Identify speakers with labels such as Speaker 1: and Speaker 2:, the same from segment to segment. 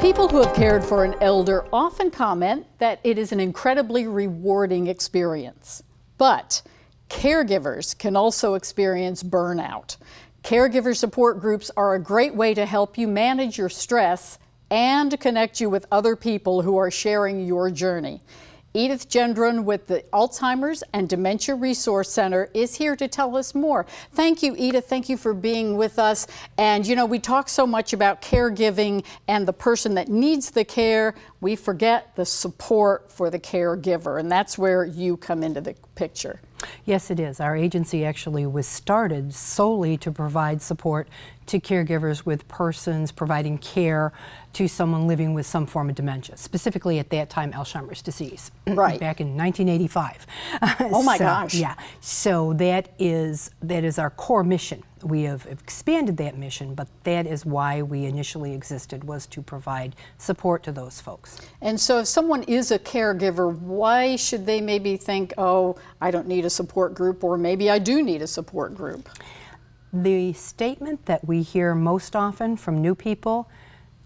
Speaker 1: People who have cared for an elder often comment that it is an incredibly rewarding experience. But caregivers can also experience burnout. Caregiver support groups are a great way to help you manage your stress and connect you with other people who are sharing your journey. Edith Gendron with the Alzheimer's and Dementia Resource Center is here to tell us more. Thank you, Edith. Thank you for being with us. And you know, we talk so much about caregiving and the person that needs the care. We forget the support for the caregiver, and that's where you come into the picture.
Speaker 2: Yes, it is. Our agency actually was started solely to provide support to caregivers with persons providing care to someone living with some form of dementia, specifically at that time Alzheimer's disease.
Speaker 1: Right.
Speaker 2: Back in 1985.
Speaker 1: Oh my gosh.
Speaker 2: Yeah. So that is our core mission. We have expanded that mission, but that is why we initially existed, was to provide support to those folks.
Speaker 1: And so if someone is a caregiver, why should they maybe think, oh, I don't need a support group, or maybe I do need a support group?
Speaker 2: The statement that we hear most often from new people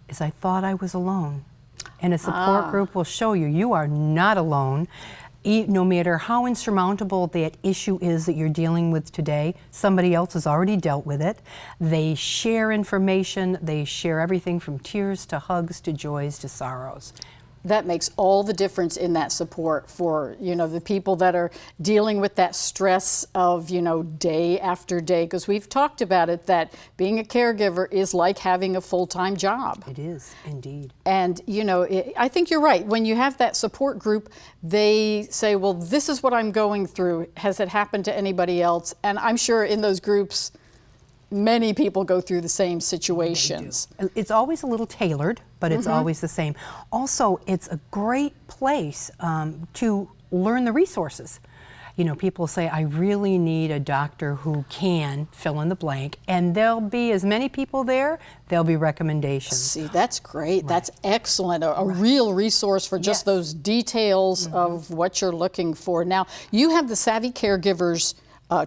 Speaker 2: is, I thought I was alone. And a support group will show you, you are not alone. No matter how insurmountable that issue is that you're dealing with today, somebody else has already dealt with it. They share information, they share everything from tears to hugs to joys to sorrows.
Speaker 1: That makes all the difference in that support for, you know, the people that are dealing with that stress of, you know, day after day. Because we've talked about it, that being a caregiver is like having a full-time job.
Speaker 2: It is, indeed.
Speaker 1: And, you know, I think you're right. When you have that support group, they say, well, this is what I'm going through. Has it happened to anybody else? And I'm sure in those groups, many people go through the same situations.
Speaker 2: It's always a little tailored, but it's always the same. Also, it's a great place to learn the resources. You know, people say, I really need a doctor who can fill in the blank, and there'll be as many people there, there'll be recommendations.
Speaker 1: See, that's great. Right. That's excellent. A real resource for just those details of what you're looking for. Now, you have the Savvy Caregivers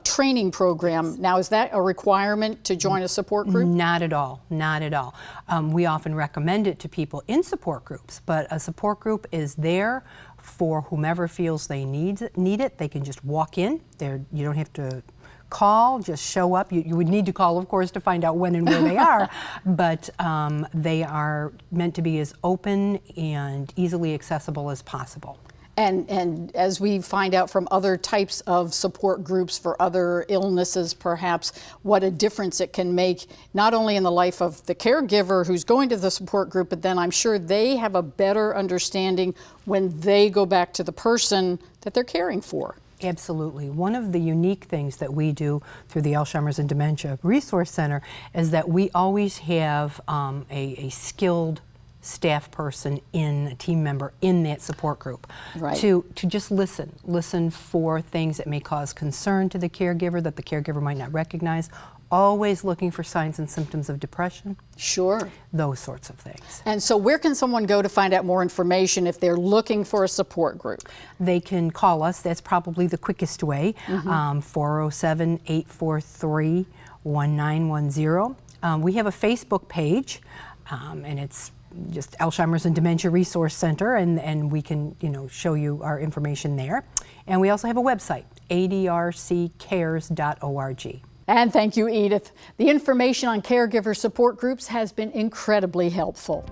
Speaker 1: training program. Now, is that a requirement to join a support group? Not
Speaker 2: at all, not at all. We often recommend it to people in support groups, but a support group is there for whomever feels they need it. They can just walk in. You don't have to call, just show up. You would need to call, of course, to find out when and where they are, but they are meant to be as open and easily accessible as possible.
Speaker 1: And as we find out from other types of support groups for other illnesses, perhaps, what a difference it can make, not only in the life of the caregiver who's going to the support group, but then I'm sure they have a better understanding when they go back to the person that they're caring for.
Speaker 2: Absolutely. One of the unique things that we do through the Alzheimer's and Dementia Resource Center is that we always have a skilled staff person, a team member in that support group,
Speaker 1: right,
Speaker 2: to just listen for things that may cause concern to the caregiver that the caregiver might not recognize, always looking for signs and symptoms of depression.
Speaker 1: Sure.
Speaker 2: Those sorts of things.
Speaker 1: And so where can someone go to find out more information if they're looking for a support group?
Speaker 2: They can call us. That's probably the quickest way, 407-843-1910. We have a Facebook page, and it's just Alzheimer's and Dementia Resource Center, and we can, show you our information there. And we also have a website, adrccares.org.
Speaker 1: And thank you, Edith. The information on caregiver support groups has been incredibly helpful.